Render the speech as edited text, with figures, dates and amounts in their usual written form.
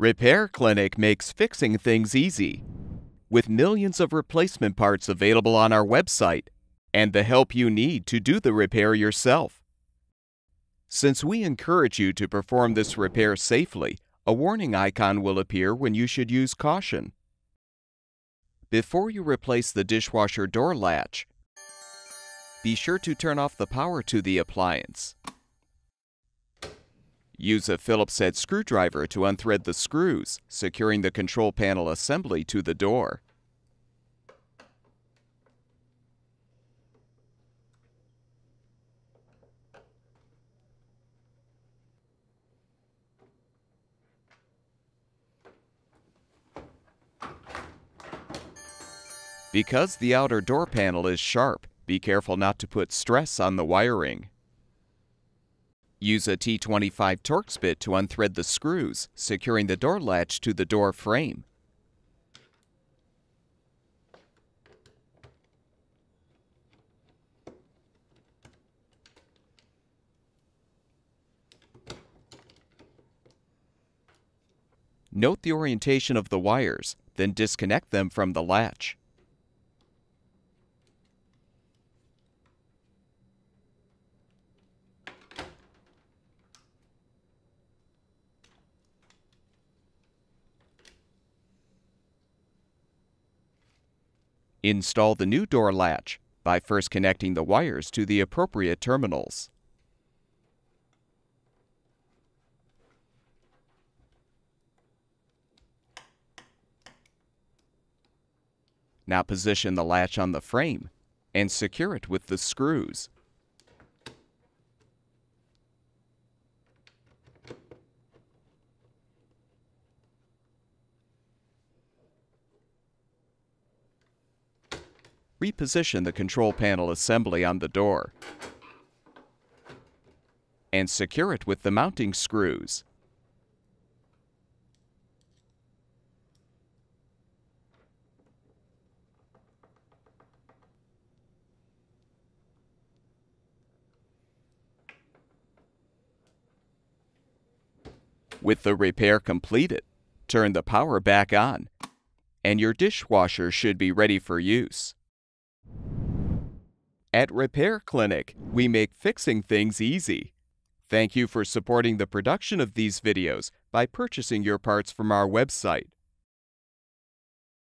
Repair Clinic makes fixing things easy, with millions of replacement parts available on our website and the help you need to do the repair yourself. Since we encourage you to perform this repair safely, a warning icon will appear when you should use caution. Before you replace the dishwasher door latch, be sure to turn off the power to the appliance. Use a Phillips head screwdriver to unthread the screws, securing the control panel assembly to the door. Because the outer door panel is sharp, be careful not to put stress on the wiring. Use a T25 Torx bit to unthread the screws, securing the door latch to the door frame. Note the orientation of the wires, then disconnect them from the latch. Install the new door latch by first connecting the wires to the appropriate terminals. Now position the latch on the frame and secure it with the screws. Reposition the control panel assembly on the door and secure it with the mounting screws. With the repair completed, turn the power back on, and your dishwasher should be ready for use. At Repair Clinic, we make fixing things easy. Thank you for supporting the production of these videos by purchasing your parts from our website.